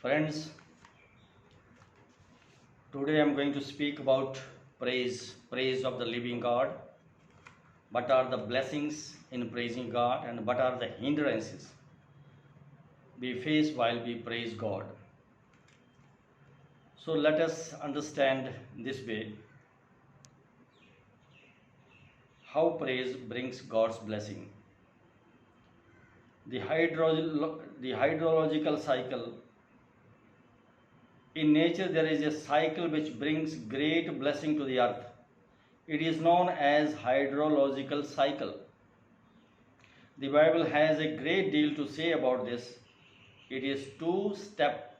Friends, today I am going to speak about praise of the living God. What are the blessings in praising God and what are the hindrances we face while we praise God? So let us understand this way how praise brings God's blessing. The hydrological cycle. In nature, there is a cycle which brings great blessing to the earth. It is known as hydrological cycle. The Bible has a great deal to say about this. It is two-step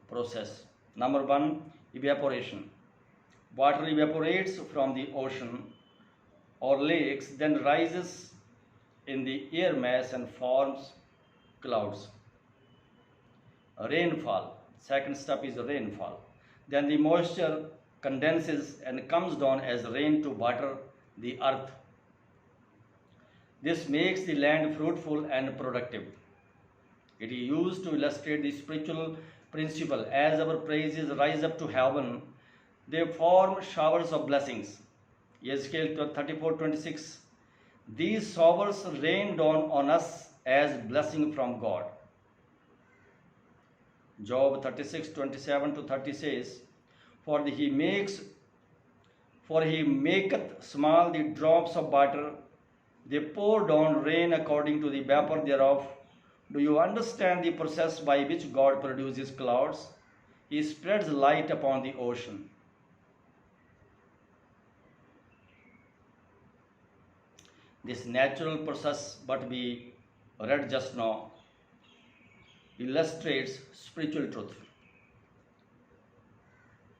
process. Number one, evaporation. Water evaporates from the ocean or lakes, then rises in the air mass and forms clouds. Rainfall. Second step is rainfall. Then the moisture condenses and comes down as rain to water the earth. This makes the land fruitful and productive. It is used to illustrate the spiritual principle. As our praises rise up to heaven, they form showers of blessings. Ezekiel 34:26. These showers rain down on us as blessing from God. Job 36:27 to 30 says, For he maketh small the drops of water, they pour down rain according to the vapor thereof. Do you understand the process by which God produces clouds? He spreads light upon the ocean. This natural process, what we read just now, illustrates spiritual truth.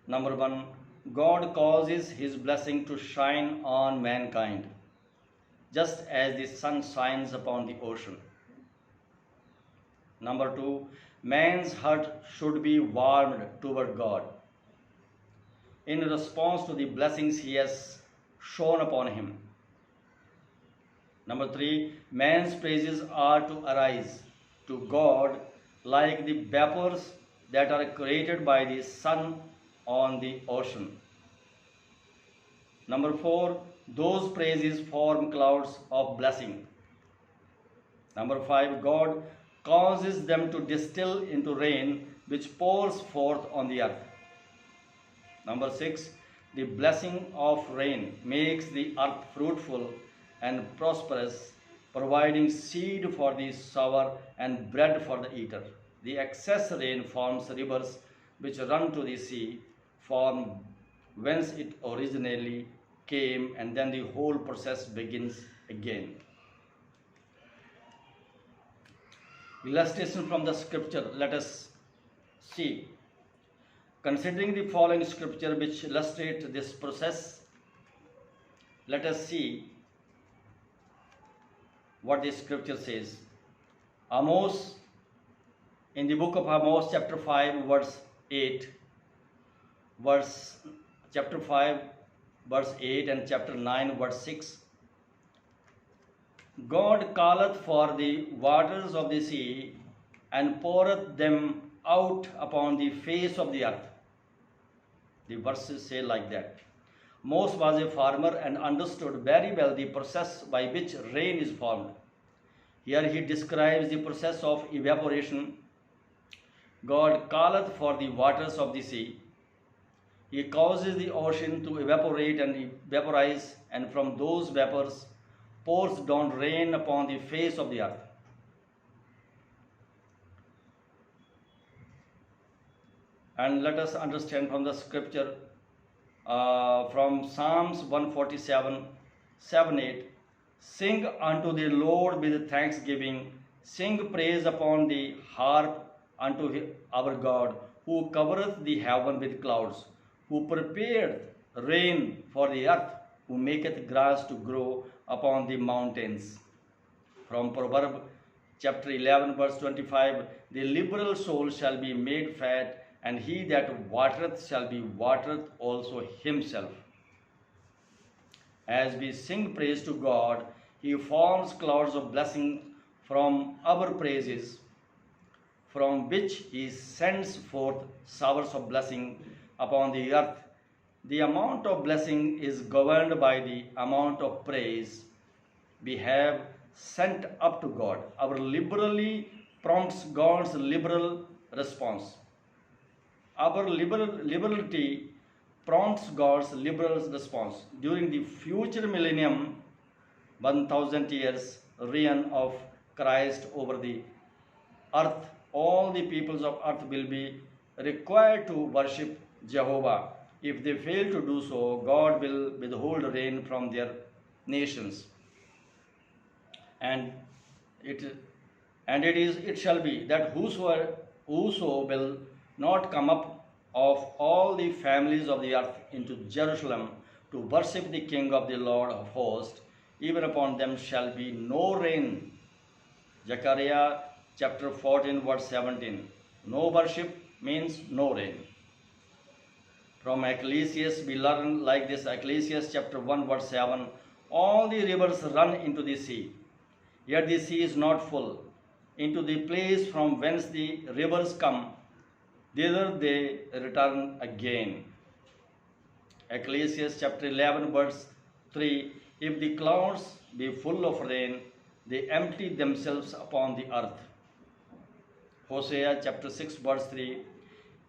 Number one, God causes His blessing to shine on mankind, just as the sun shines upon the ocean. Number two, man's heart should be warmed toward God in response to the blessings He has shown upon him. Number three, man's praises are to arise to God like the vapors that are created by the sun on the ocean. Number four, those praises form clouds of blessing. Number five, God causes them to distill into rain which pours forth on the earth. Number six, the blessing of rain makes the earth fruitful and prosperous, providing seed for the sower and bread for the eater. The excess rain forms rivers which run to the sea, from whence it originally came, and then the whole process begins again. Illustration from the scripture, let us see. Considering the following scripture which illustrate this process, let us see what the scripture says. Amos, in the book of Amos, chapter 5, verse 8, chapter 5, verse 8, and chapter 9, verse 6. God calleth for the waters of the sea, and poureth them out upon the face of the earth. The verses say like that. Moses was a farmer and understood very well the process by which rain is formed. Here he describes the process of evaporation. God calleth for the waters of the sea. He causes the ocean to evaporate and vaporize, and from those vapors pours down rain upon the face of the earth. And let us understand from the scripture from Psalms 147, 7-8. Sing unto the Lord with thanksgiving, sing praise upon the harp unto our God, who covereth the heaven with clouds, who prepared rain for the earth, who maketh grass to grow upon the mountains. From Proverbs chapter 11, verse 25, the liberal soul shall be made fat, and he that watereth shall be watered also himself. As we sing praise to God, He forms clouds of blessing from our praises. from which he sends forth showers of blessing upon the earth. The amount of blessing is governed by the amount of praise we have sent up to God. Our liberally prompts God's liberal response. Our liberality prompts God's liberal response. During the future millennium, 1000 years reign of Christ over the earth, all the peoples of earth will be required to worship Jehovah. If they fail to do so, God will withhold rain from their nations. And it it shall be that whoso will not come up of all the families of the earth into Jerusalem to worship the King of the Lord of hosts, even upon them shall be no rain. Zechariah chapter 14 verse 17. No worship means no rain. From Ecclesiastes we learn like this, Ecclesiastes chapter 1 verse 7. All the rivers run into the sea, yet the sea is not full. Into the place from whence the rivers come, thither they return again. Ecclesiastes chapter 11 verse 3. If the clouds be full of rain, they empty themselves upon the earth. Hosea chapter 6 verse 3.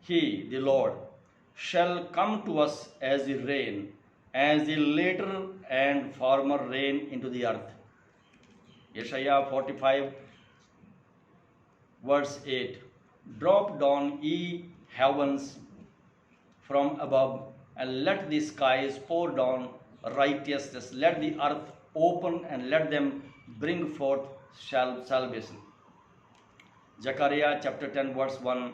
He, the Lord, shall come to us as the rain, as the later and former rain into the earth. Isaiah 45 verse 8. Drop down, ye heavens, from above, and let the skies pour down righteousness. Let the earth open, and let them bring forth salvation. Zechariah chapter 10 verse 1.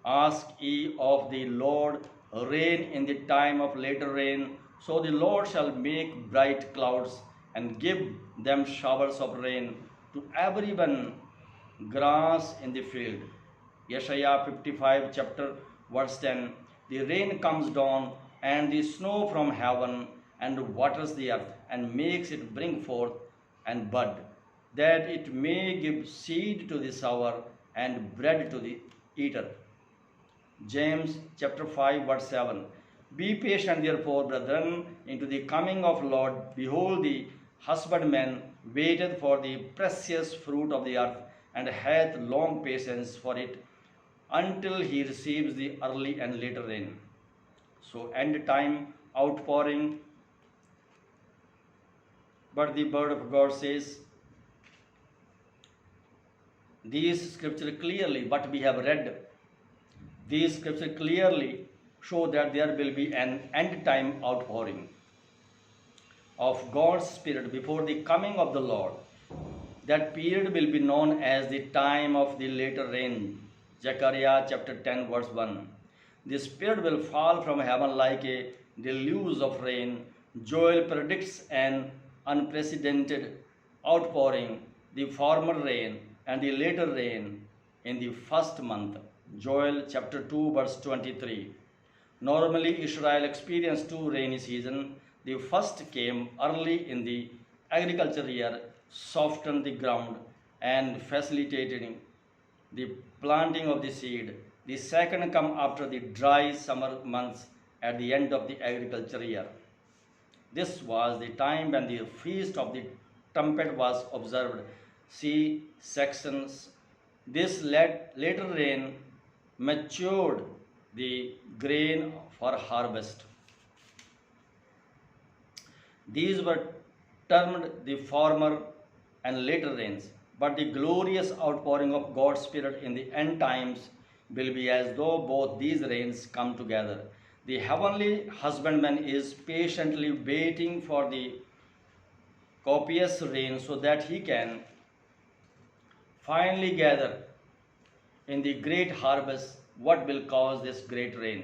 Ask ye of the Lord rain in the time of later rain. So the Lord shall make bright clouds and give them showers of rain to everyone grass in the field. Isaiah 55 chapter verse 10. The rain comes down and the snow from heaven and waters the earth and makes it bring forth and bud, that it may give seed to the sower and bread to the eater. James chapter 5 verse 7. Be patient therefore, brethren, into the coming of Lord. Behold, the husbandman waiteth for the precious fruit of the earth, and hath long patience for it, until he receives the early and later rain. So end time outpouring. But the word of God says, these scripture clearly, what we have read, these scripture clearly show that there will be an end time outpouring of God's Spirit before the coming of the Lord. That period will be known as the time of the later rain. Zechariah chapter 10 verse 1. The Spirit will fall from heaven like a deluge of rain. Joel predicts an unprecedented outpouring, the former rain and the later rain in the first month. Joel chapter 2 verse 23. Normally Israel experienced two rainy seasons. The first came early in the agricultural year, softened the ground and facilitating the planting of the seed. The second come after the dry summer months at the end of the agricultural year. This was the time when the feast of the trumpet was observed. See sections. This later rain matured the grain for harvest. These were termed the former and later rains, but the glorious outpouring of God's Spirit in the end times will be as though both these rains come together. The heavenly husbandman is patiently waiting for the copious rain so that he can finally gather in the great harvest what will cause this great rain.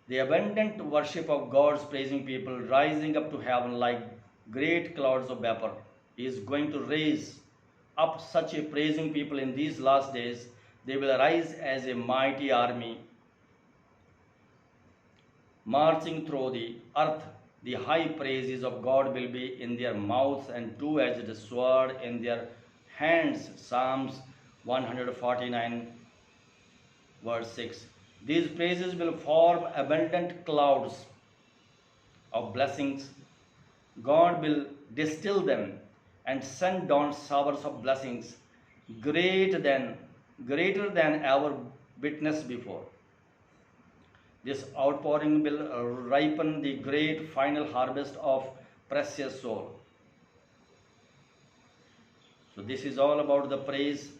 The abundant worship of God's praising people rising up to heaven like great clouds of vapor is going to raise up such a praising people in these last days. They will rise as a mighty army marching through the earth. The high praises of God will be in their mouths and two-edged sword in their hands. Psalms 149 verse 6. These praises will form abundant clouds of blessings. God will distill them and send down showers of blessings greater than ever witnessed before. This outpouring will ripen the great final harvest of precious soul. So this is all about the praise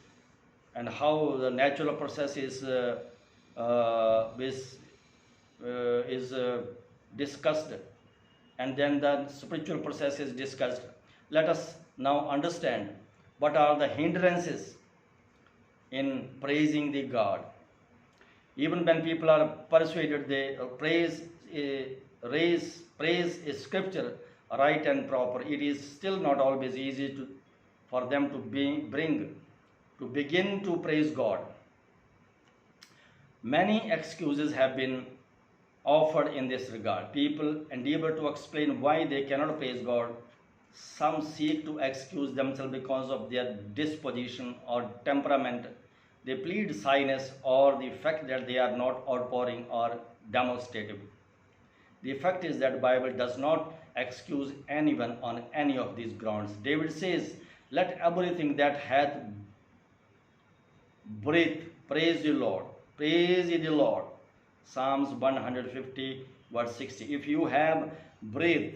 and how the natural process is discussed, and then the spiritual process is discussed. Let us now understand what are the hindrances in praising the God. Even when people are persuaded, they praise is scripture right and proper. It is still not always easy for them to begin to praise God. Many excuses have been offered in this regard. People endeavor to explain why they cannot praise God. Some seek to excuse themselves because of their disposition or temperament. They plead shyness or the fact that they are not outpouring or demonstrative. The fact is that Bible does not excuse anyone on any of these grounds. David says, "Let everything that hath breath praise the Lord. Praise ye the Lord." Psalms 150 verse 60. If you have breath,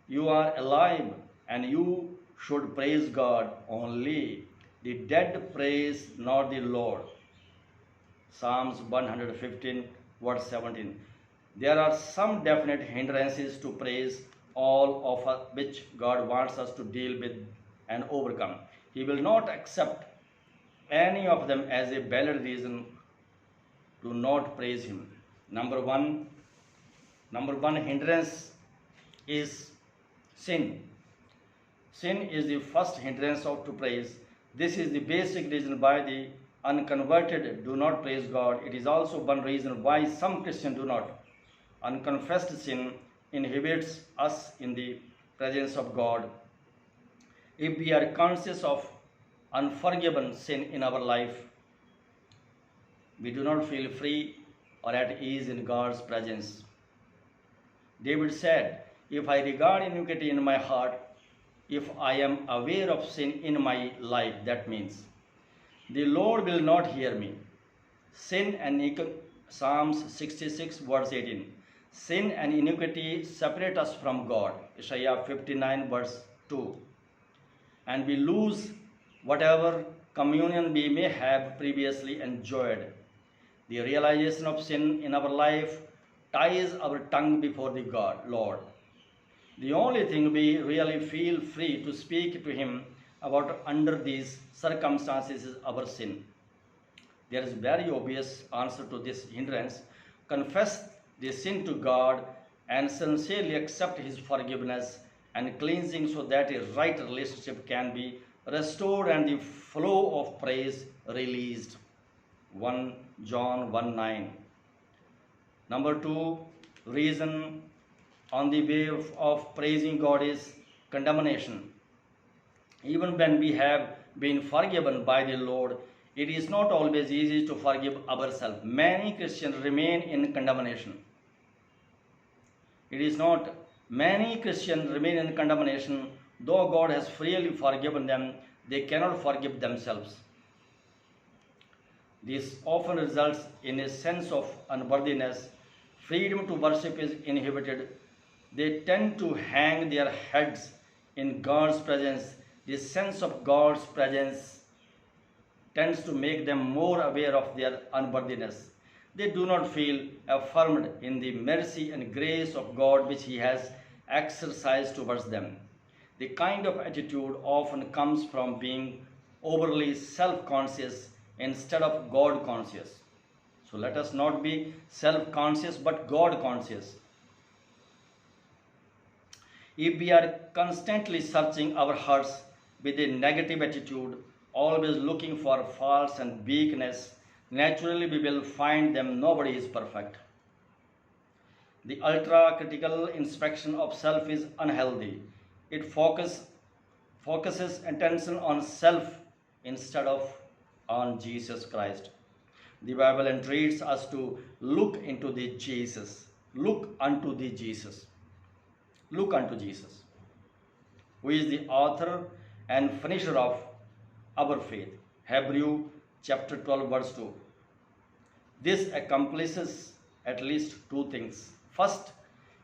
you are alive, and you should praise God only. The dead praise not the Lord. Psalms 115 verse 17. There are some definite hindrances to praise, all of which God wants us to deal with and overcome. He will not accept any of them as a valid reason to not praise Him. Number one hindrance is sin. Sin is the first hindrance to praise. This is the basic reason why the unconverted do not praise God. It is also one reason why some Christians do not. Unconfessed sin inhibits us in the presence of God. If we are conscious of unforgiven sin in our life, we do not feel free or at ease in God's presence. David said, "If I regard iniquity in my heart, if I am aware of sin in my life," that means the Lord will not hear me. Sin and Psalms 66 verse 18. Sin and iniquity separate us from God. Isaiah 59 verse 2. And we lose whatever communion we may have previously enjoyed. The realization of sin in our life ties our tongue before the Lord. The only thing we really feel free to speak to Him about under these circumstances is our sin. There is very obvious answer to this hindrance. Confess the sin to God and sincerely accept His forgiveness and cleansing so that a right relationship can be restored and the flow of praise released. 1 John 1:9. Number 2 reason on the way of praising God is condemnation. Even when we have been forgiven by the Lord, it is not always easy to forgive ourselves. Many Christians remain in condemnation. Many Christians remain in condemnation. Though God has freely forgiven them, they cannot forgive themselves. This often results in a sense of unworthiness. Freedom to worship is inhibited. They tend to hang their heads in God's presence. The sense of God's presence tends to make them more aware of their unworthiness. They do not feel affirmed in the mercy and grace of God which He has exercised towards them. The kind of attitude often comes from being overly self-conscious instead of God-conscious. So let us not be self-conscious but God-conscious. If we are constantly searching our hearts with a negative attitude, always looking for faults and weakness, naturally we will find them. Nobody is perfect. The ultra-critical inspection of self is unhealthy. It focuses attention on self instead of on Jesus Christ. The Bible entreats us to look into the Jesus. Look unto the Jesus. Look unto Jesus, who is the author and finisher of our faith. Hebrew chapter 12 verse 2. This accomplishes at least two things. First,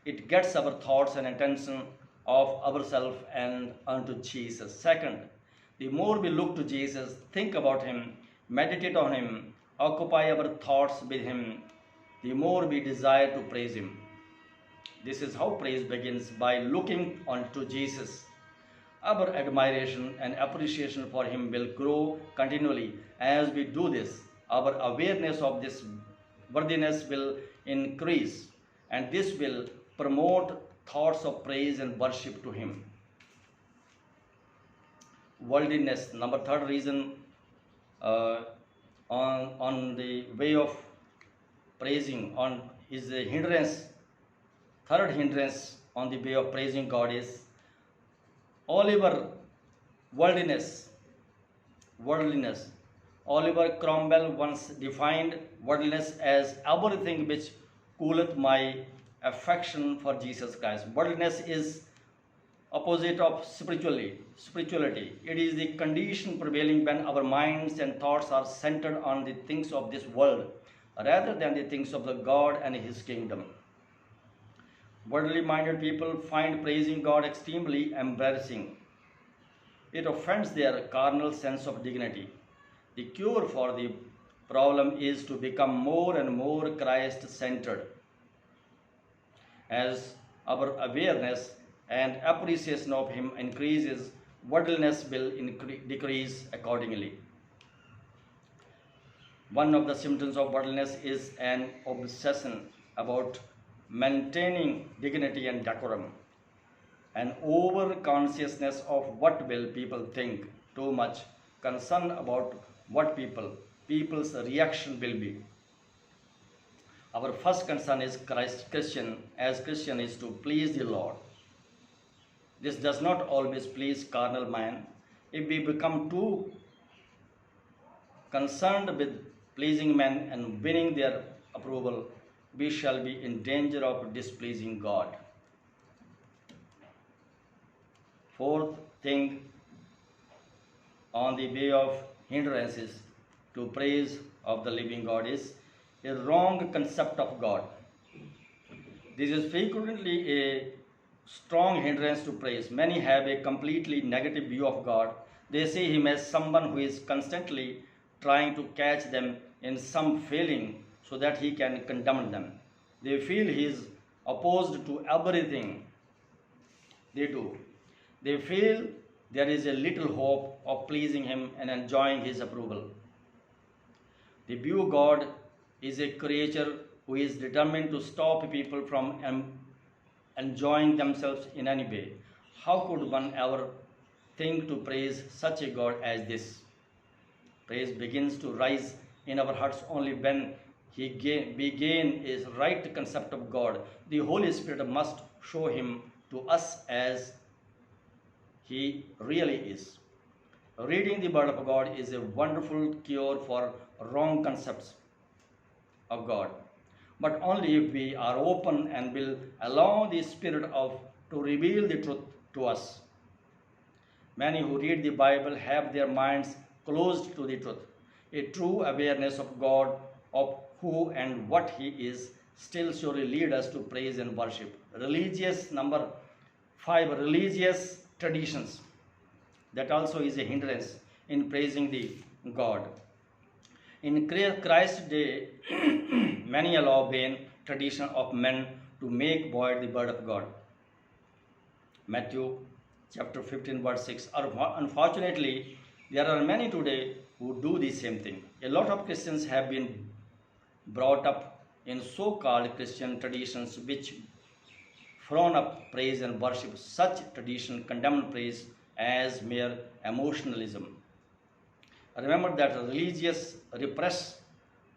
it gets our thoughts and attention off ourselves and unto Jesus. Second, the more we look to Jesus, think about Him, meditate on Him, occupy our thoughts with Him, the more we desire to praise Him. This is how praise begins, by looking unto Jesus. Our admiration and appreciation for Him will grow continually as we do this. Our awareness of this worthiness will increase, and this will promote thoughts of praise and worship to Him. Worldliness, number third reason on the way of praising on is the hindrance. Third hindrance on the way of praising God is Oliver worldliness. Oliver Cromwell once defined worldliness as everything which cooleth my affection for Jesus Christ. Worldliness is opposite of spirituality. It is the condition prevailing when our minds and thoughts are centered on the things of this world rather than the things of the God and His kingdom. Worldly minded people find praising God extremely embarrassing. It offends their carnal sense of dignity. The cure for the problem is to become more and more Christ centered. As our awareness and appreciation of Him increases, worldliness will decrease accordingly. One of the symptoms of worldliness is an obsession about maintaining dignity and decorum, an over consciousness of what will people think, too much concern about what people's reaction will be. Our first concern as Christian is to please the Lord. This does not always please carnal man. If we become too concerned with pleasing men and winning their approval, we shall be in danger of displeasing God. Fourth thing on the way of hindrances to praise of the living God is a wrong concept of God. This is frequently a strong hindrance to praise. Many have a completely negative view of God. They see Him as someone who is constantly trying to catch them in some failing so that He can condemn them. They feel He is opposed to everything they do. They feel there is a little hope of pleasing Him and enjoying His approval. They view God is a creature who is determined to stop people from enjoying themselves in any way. How could one ever think to praise such a God as this? Praise begins to rise in our hearts only when we gain a right concept of God. The Holy Spirit must show Him to us as He really is. Reading the Word of God is a wonderful cure for wrong concepts of God, but only if we are open and will allow the Spirit to reveal the truth to us. Many who read the Bible have their minds closed to the truth. A true awareness of God, of who and what He is, still surely lead us to praise and worship. Number 5, religious traditions. That also is a hindrance in praising the God. In Christ's day, many allow vain tradition of men to make void the word of God. Matthew chapter 15 verse 6. Unfortunately, there are many today who do the same thing. A lot of Christians have been brought up in so-called Christian traditions which frown up praise and worship. Such tradition condemn praise as mere emotionalism. Remember that religious repress,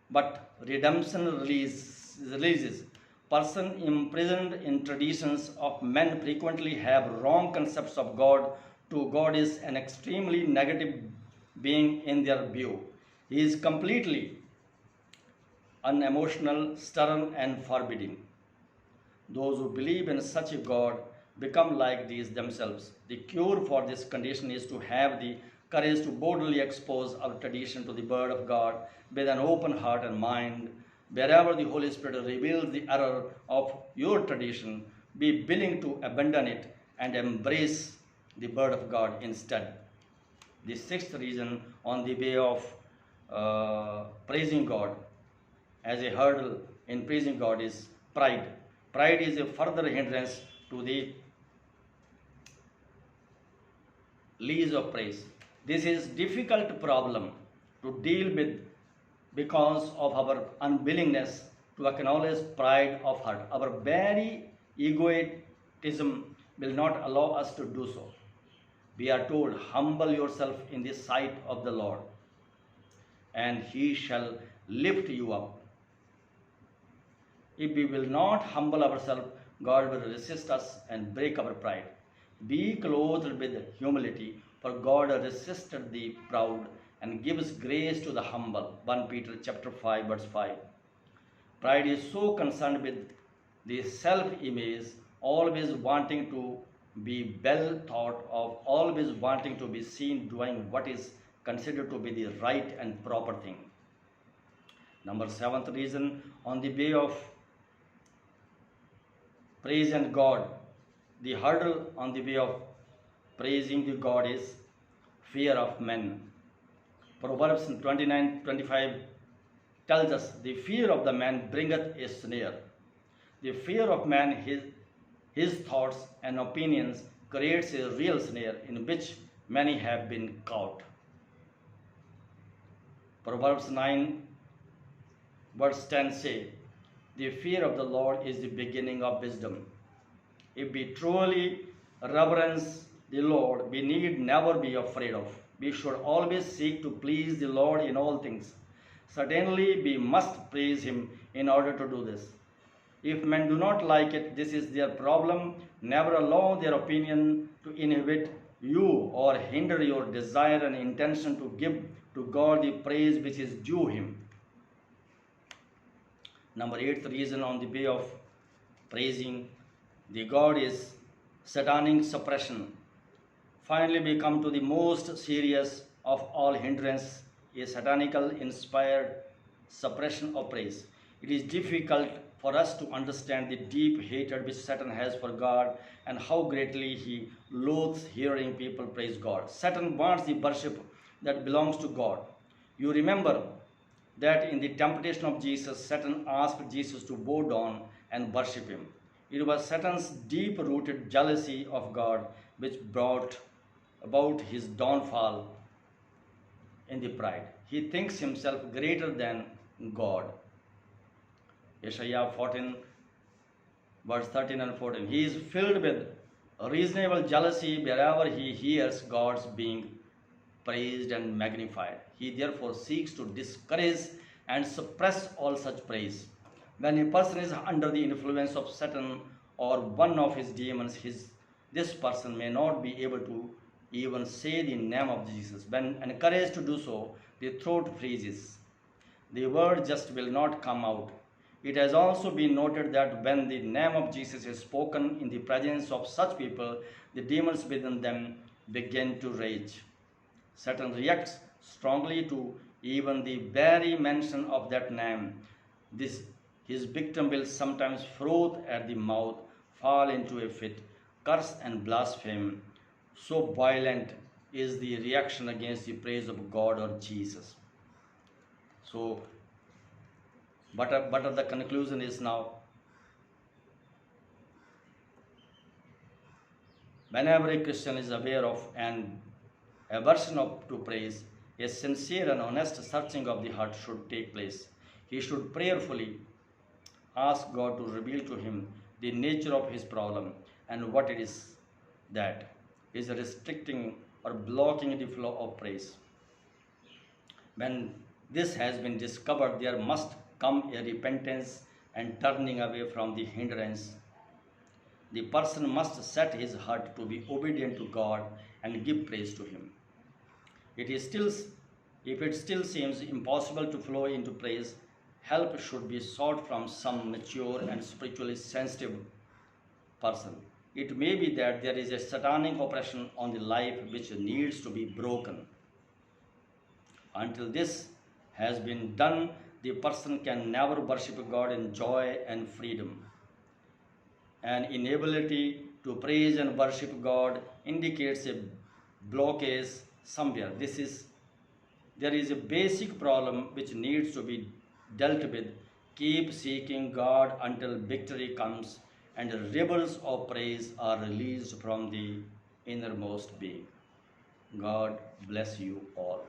but redemption releases. Persons imprisoned in traditions of men frequently have wrong concepts of God. To God is an extremely negative being in their view. He is completely unemotional, stern, and forbidding. Those who believe in such a God become like these themselves. The cure for this condition is to have the courage to boldly expose our tradition to the Word of God with an open heart and mind. Wherever the Holy Spirit reveals the error of your tradition, be willing to abandon it and embrace the Word of God instead. The sixth reason on the way of praising God as a hurdle in praising God is pride. Pride is a further hindrance to the lease of praise. This is difficult problem to deal with because of our unwillingness to acknowledge pride of heart. Our very egoism will not allow us to do so. We are told, humble yourself in the sight of the Lord, and he shall lift you up. If we will not humble ourselves, God will resist us and break our pride. Be clothed with humility, for God resisted the proud and gives grace to the humble. 1 Peter chapter 5, verse 5. Pride is so concerned with the self-image, always wanting to be well thought of, always wanting to be seen doing what is considered to be the right and proper thing. Number seventh reason on the way of praise and God, the hurdle on the way of praising the God is fear of men. Proverbs 29:25 tells us, the fear of the man bringeth a snare. The fear of man, his thoughts and opinions creates a real snare in which many have been caught. Proverbs 9 verse 10 say, the fear of the Lord is the beginning of wisdom. If we truly reverence the Lord, we need never be afraid of. We should always seek to please the Lord in all things. Certainly, we must praise Him in order to do this. If men do not like it, this is their problem. Never allow their opinion to inhibit you or hinder your desire and intention to give to God the praise which is due Him. Number 8th reason on the way of praising the God is satanic suppression. Finally, we come to the most serious of all hindrance, a satanical inspired suppression of praise. It is difficult for us to understand the deep hatred which Satan has for God and how greatly he loathes hearing people praise God. Satan wants the worship that belongs to God. You remember that in the temptation of Jesus, Satan asked Jesus to bow down and worship him. It was Satan's deep-rooted jealousy of God which brought about his downfall in the pride. He thinks himself greater than God. Isaiah 14, verse 13 and 14. He is filled with reasonable jealousy wherever he hears God's being praised and magnified. He therefore seeks to discourage and suppress all such praise. When a person is under the influence of Satan or one of his demons, this person may not be able to even say the name of Jesus. When encouraged to do so, the throat freezes. The word just will not come out. It has also been noted that when the name of Jesus is spoken in the presence of such people, the demons within them begin to rage. Satan reacts strongly to even the very mention of that name. His victim will sometimes froth at the mouth, fall into a fit, curse and blaspheme. So violent is the reaction against the praise of God or Jesus. So, but the conclusion is now, whenever a Christian is aware of an aversion to praise, a sincere and honest searching of the heart should take place. He should prayerfully ask God to reveal to him the nature of his problem and what it is that is restricting or blocking the flow of praise. When this has been discovered, there must come a repentance and turning away from the hindrance. The person must set his heart to be obedient to God and give praise to Him. It is still If it still seems impossible to flow into praise, help should be sought from some mature and spiritually sensitive person. It may be that there is a satanic oppression on the life which needs to be broken. Until this has been done, the person can never worship God in joy and freedom. An inability to praise and worship God indicates a blockage somewhere. There is a basic problem which needs to be dealt with. Keep seeking God until victory comes and the rebels of praise are released from the innermost being. God bless you all.